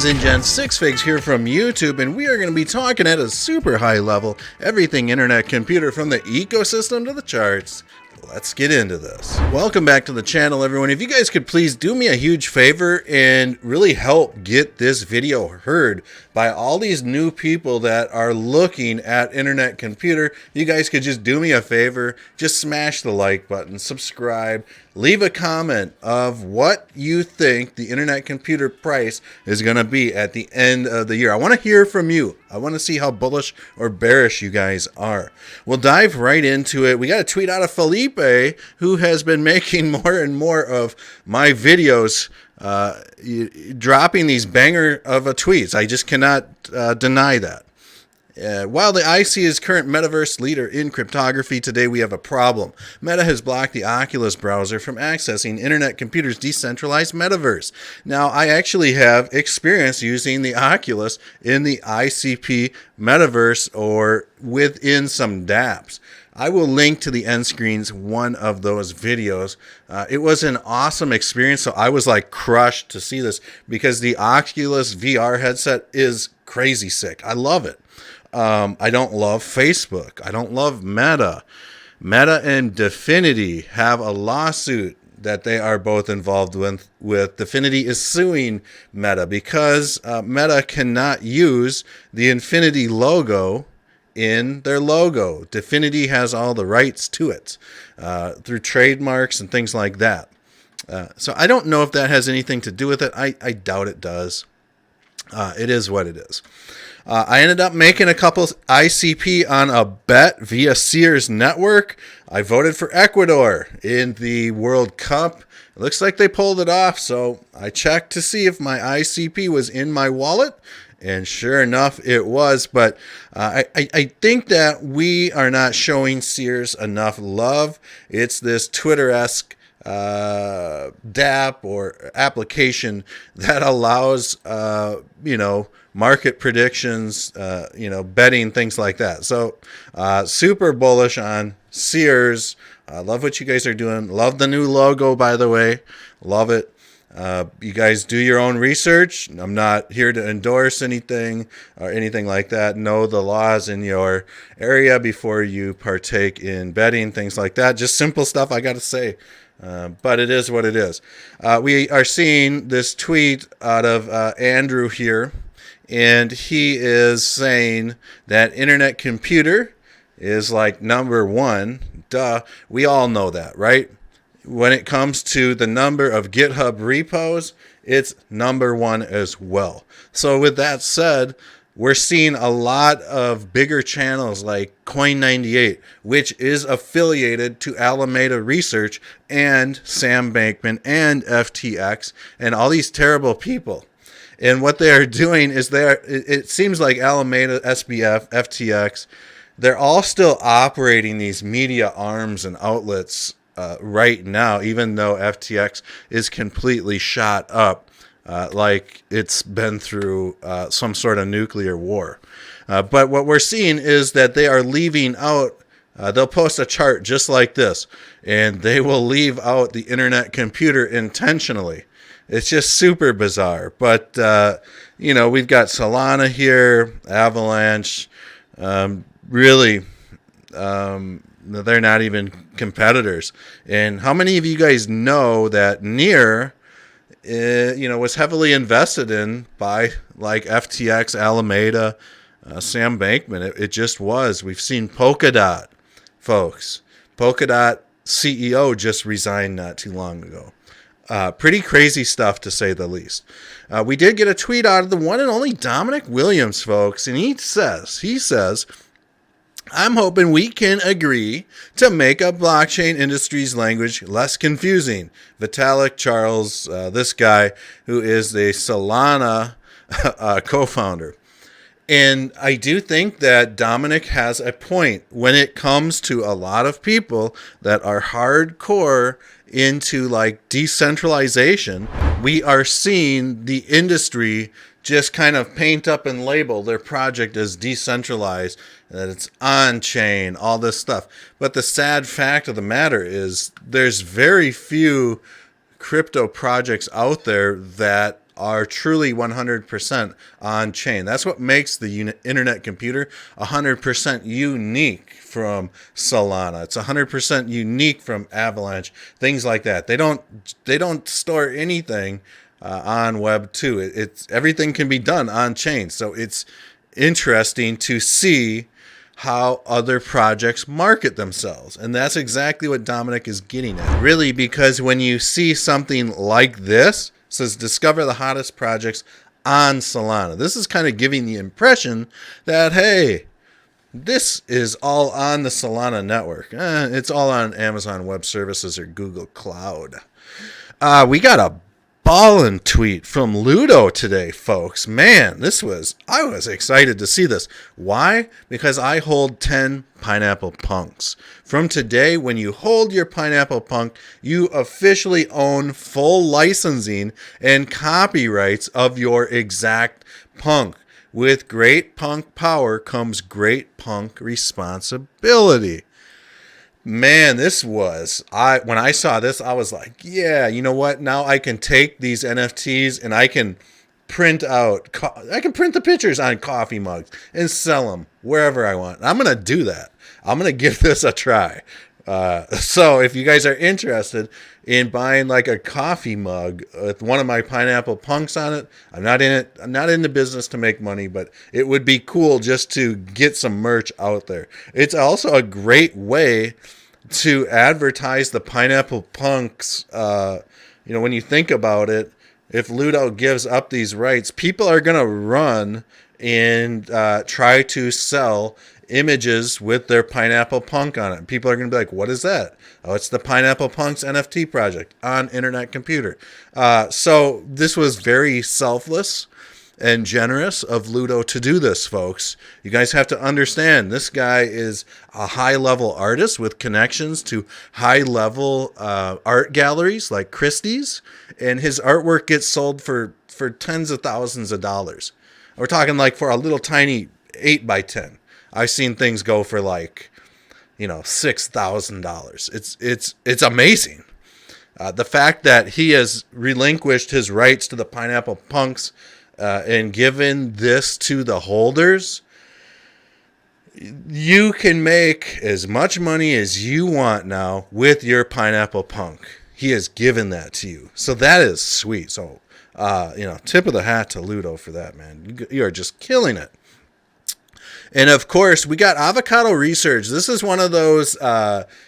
ladies and gents, Six Figs here from YouTube, and we are going to be talking at a super high level, everything internet computer from the ecosystem to the charts. Let's get into this. Welcome back to the channel, everyone. If you guys could please do me a huge favor and really help get this video heard by all these new people that are looking at internet computer, you guys could just do me a favor, just smash the like button, subscribe, leave a comment of what you think the internet computer price is going to be at the end of the year. I want to hear from you. I want to see how bullish or bearish you guys are. We'll dive right into it. We got a tweet out of Felipe, who has been making more and more of my videos, dropping these banger of tweets. I just cannot deny that. While the IC is current metaverse leader in cryptography, today we have a problem. Meta has blocked the Oculus browser from accessing internet computers' decentralized metaverse. Now, I actually have experience using the Oculus in the ICP metaverse or within some dApps. I will link to the end screens one of those videos. It was an awesome experience, so I was like crushed to see this because the Oculus VR headset is crazy sick. I love it. I don't love Facebook. I don't love Meta. Meta and Dfinity have a lawsuit that they are both involved with. Dfinity is suing Meta because Meta cannot use the Infinity logo in their logo. Dfinity has all the rights to it through trademarks and things like that. So I don't know if that has anything to do with it. I doubt it does. It is what it is. I ended up making a couple ICP on a bet via Sears Network. I voted for Ecuador in the World Cup. It looks like they pulled it off, so I checked to see if my ICP was in my wallet, and sure enough, it was. But I think that we are not showing Sears enough love. It's this Twitter-esque dApp or application that allows, market predictions, betting, things like that. So super bullish on Sears. I love what you guys are doing. Love the new logo, by the way. Love it. You guys do your own research. I'm not here to endorse anything or anything like that. Know the laws in your area before you partake in betting, things like that. Just simple stuff I got to say. But it is what it is. We are seeing this tweet out of Andrew here, and he is saying that internet computer is like number one. Duh. We all know that, right? When it comes to the number of GitHub repos, it's number one as well. So with that said, we're seeing a lot of bigger channels like Coin98, which is affiliated to Alameda Research and Sam Bankman and FTX and all these terrible people. And what they are doing is it seems like Alameda, SBF, FTX, they're all still operating these media arms and outlets right now, even though FTX is completely shot up. Like it's been through some sort of nuclear war. But what we're seeing is that they are leaving out, they'll post a chart just like this, and they will leave out the internet computer intentionally. It's just super bizarre. But, we've got Solana here, Avalanche, really, they're not even competitors. And how many of you guys know that Near was heavily invested in by like FTX, Alameda, Sam Bankman. It just was. We've seen Polkadot, folks. Polkadot CEO just resigned not too long ago. Pretty crazy stuff, to say the least. We did get a tweet out of the one and only Dominic Williams, folks, and he says, I'm hoping we can agree to make a blockchain industry's language less confusing. Vitalik Charles, this guy who is the Solana co-founder. And I do think that Dominic has a point when it comes to a lot of people that are hardcore into like decentralization. We are seeing the industry just kind of paint up and label their project as decentralized, that it's on-chain, all this stuff. But the sad fact of the matter is there's very few crypto projects out there that are truly 100% on chain. That's what makes the internet computer 100% unique from Solana. It's 100% unique from Avalanche, things like that. They don't store anything on Web 2. It's everything can be done on chain. So it's interesting to see how other projects market themselves. And that's exactly what Dominic is getting at. Really, because when you see something like this, it says discover the hottest projects on Solana. This is kind of giving the impression that, hey, this is all on the Solana network. It's all on Amazon Web Services or Google Cloud. We got a ballin' tweet from Ludo today, folks. Man, I was excited to see this. Why? Because I hold 10 Pineapple Punks. From today, when you hold your Pineapple Punk, you officially own full licensing and copyrights of your exact punk. With great punk power comes great punk responsibility. Man, when I saw this, I was like, yeah, you know what? Now I can take these NFTs and I can print the pictures on coffee mugs and sell them wherever I want. I'm going to do that. I'm going to give this a try. So if you guys are interested in buying like a coffee mug with one of my Pineapple Punks on it, I'm not in the business to make money, but it would be cool just to get some merch out there. It's also a great way to advertise the Pineapple Punks. When you think about it, if Ludo gives up these rights, people are going to run and try to sell images with their Pineapple Punk on it. People are going to be like, what is that? Oh, it's the Pineapple Punks NFT project on Internet Computer. So this was very selfless and generous of Ludo to do this, folks. You guys have to understand, this guy is a high-level artist with connections to high-level art galleries like Christie's, and his artwork gets sold for tens of thousands of dollars. We're talking like for a little tiny 8x10. I've seen things go for like, $6,000. It's amazing. The fact that he has relinquished his rights to the Pineapple Punks and given this to the holders, you can make as much money as you want now with your Pineapple Punk. He has given that to you. So that is sweet. So, tip of the hat to Ludo for that, man. You are just killing it. And of course, we got Avocado Research. This is one of those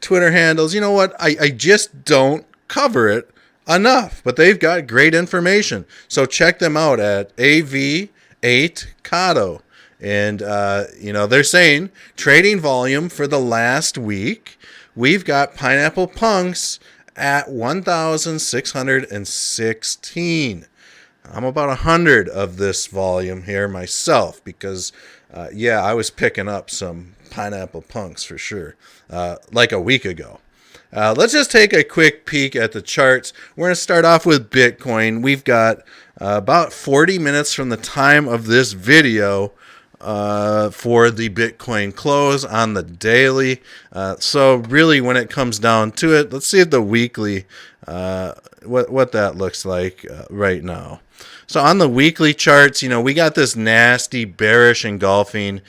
Twitter handles. You know what? I just don't cover it enough, but they've got great information. So check them out at AV8Cado. And, they're saying trading volume for the last week, we've got Pineapple Punks at 1,616. I'm about 100 of this volume here myself because, I was picking up some Pineapple Punks for sure, like a week ago. Let's just take a quick peek at the charts. We're going to start off with Bitcoin. We've got about 40 minutes from the time of this video for the Bitcoin close on the daily. So really, when it comes down to it, let's see at the weekly what that looks like right now. So on the weekly charts, we got this nasty bearish engulfing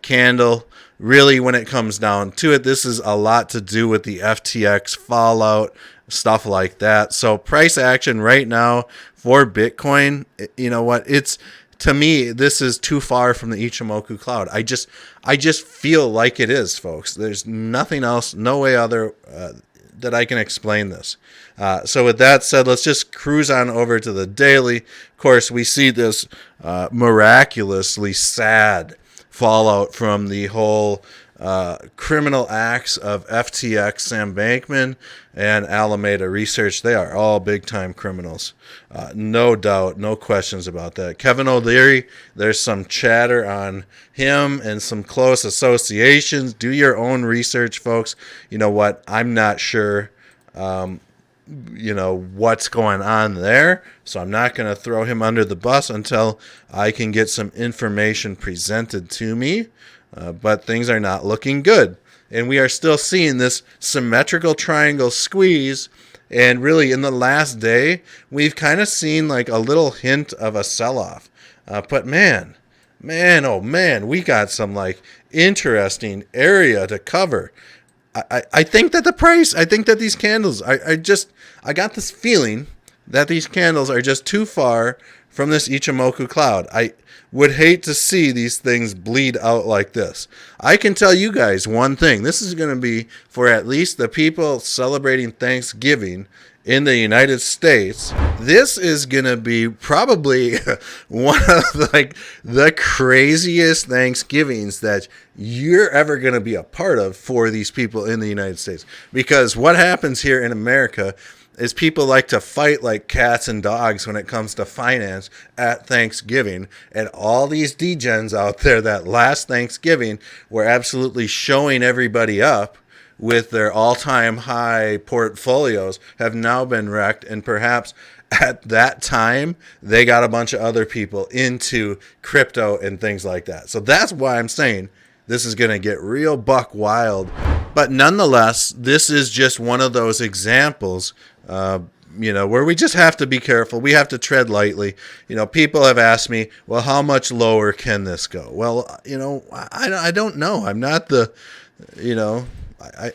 candle. Really, when it comes down to it, this is a lot to do with the FTX fallout, stuff like that. So price action right now for Bitcoin, you know what? To me, this is too far from the Ichimoku cloud. I just feel like it is, folks. There's nothing else, no way other that I can explain this. So with that said, let's just cruise on over to the daily. Of course, we see this miraculously sad fallout from the whole criminal acts of FTX, Sam Bankman, and Alameda Research. They are all big-time criminals. No doubt, no questions about that. Kevin O'Leary, there's some chatter on him and some close associations. Do your own research, folks. You know what? I'm not sure, what's going on there. So I'm not going to throw him under the bus until I can get some information presented to me. But things are not looking good. And we are still seeing this symmetrical triangle squeeze And really, in the last day, we've kind of seen like a little hint of a sell-off. But man, oh man, we got some like interesting area to cover. I think that the price, I think that these candles, I got this feeling that these candles are just too far from this Ichimoku cloud. I would hate to see these things bleed out like this. I can tell you guys one thing. This is going to be for at least the people celebrating Thanksgiving in the United States. This is going to be probably one of like the craziest Thanksgivings that you're ever going to be a part of for these people in the United States. Because what happens here in America is people like to fight like cats and dogs when it comes to finance at Thanksgiving. And all these degens out there that last Thanksgiving were absolutely showing everybody up with their all-time high portfolios have now been wrecked. And perhaps at that time, they got a bunch of other people into crypto and things like that. So that's why I'm saying this is going to get real buck wild. But nonetheless, this is just one of those examples, where we just have to be careful. We have to tread lightly. People have asked me, well, how much lower can this go? Well, I don't know. I'm not the,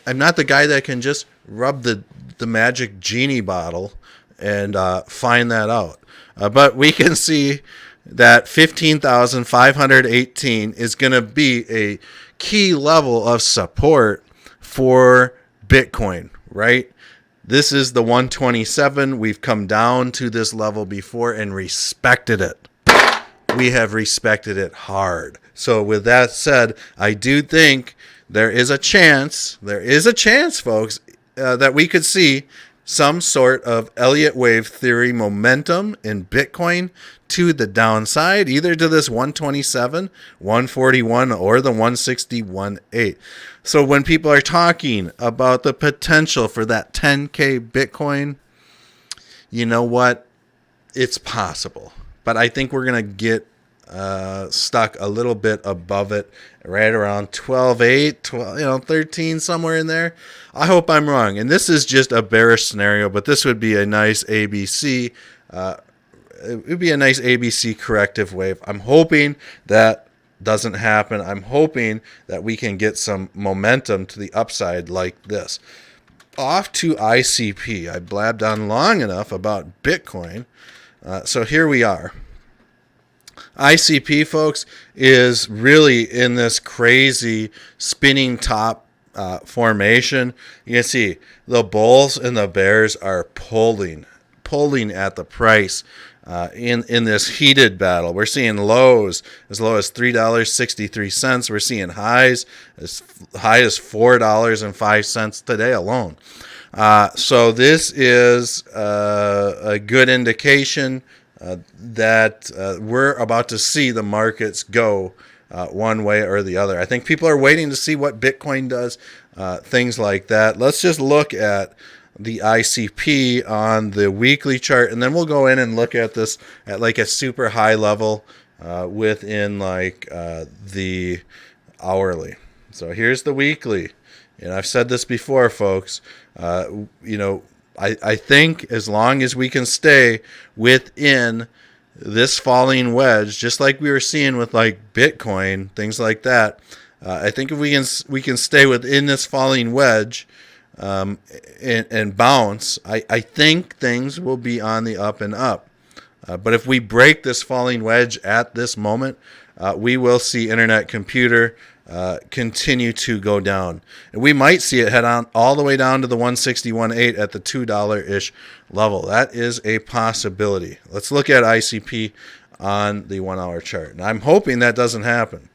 I'm not the guy that can just rub the magic genie bottle and find that out. But we can see that 15,518 is going to be a key level of support for Bitcoin, right? This is the 127. We've come down to this level before and respected it. We have respected it hard. So with that said, I do think there is a chance, folks, that we could see some sort of Elliott wave theory momentum in Bitcoin to the downside, either to this 127, 141, or the 161.8. So when people are talking about the potential for that 10K Bitcoin, you know what? It's possible. But I think we're going to get stuck a little bit above it, right around 12.8, 13, somewhere in there. I hope I'm wrong. And this is just a bearish scenario, but this would be a nice ABC. It would be a nice ABC corrective wave. I'm hoping that doesn't happen. I'm hoping that we can get some momentum to the upside like this. Off to ICP. I blabbed on long enough about Bitcoin. So here we are. ICP, folks, is really in this crazy spinning top formation. You can see the bulls and the bears are pulling at the price in this heated battle. We're seeing lows as low as $3.63. We're seeing highs as high as $4.05 today alone. So this is a good indication that we're about to see the markets go one way or the other. I think people are waiting to see what Bitcoin does, things like that. Let's just look at the ICP on the weekly chart, and then we'll go in and look at this at like a super high level within like the hourly. So here's the weekly. And I've said this before, folks. I think as long as we can stay within this falling wedge, just like we were seeing with like Bitcoin, things like that, I think if we can stay within this falling wedge and bounce, I think things will be on the up and up. But if we break this falling wedge at this moment, we will see internet computer continue to go down. And we might see it head on all the way down to the 161.8 at the $2-ish level. That is a possibility. Let's look at ICP on the 1 hour chart. And I'm hoping that doesn't happen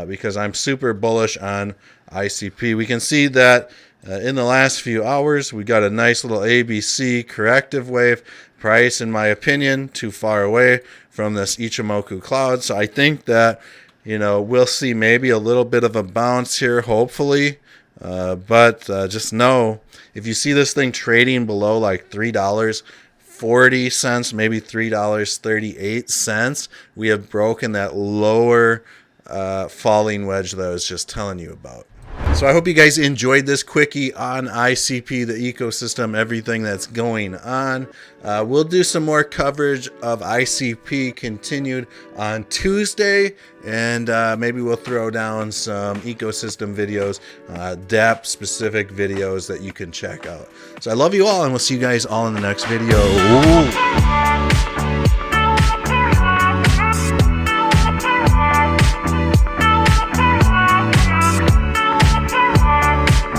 because I'm super bullish on ICP. We can see that in the last few hours, we got a nice little ABC corrective wave. Price, in my opinion, too far away from this Ichimoku cloud. So I think that we'll see maybe a little bit of a bounce here, hopefully. But just know, if you see this thing trading below like $3.40, maybe $3.38, we have broken that lower falling wedge that I was just telling you about. So I hope you guys enjoyed this quickie on ICP, the ecosystem, everything that's going on. We'll do some more coverage of ICP continued on Tuesday, and maybe we'll throw down some ecosystem videos, dApp specific videos that you can check out. So I love you all, and we'll see you guys all in the next video. Ooh.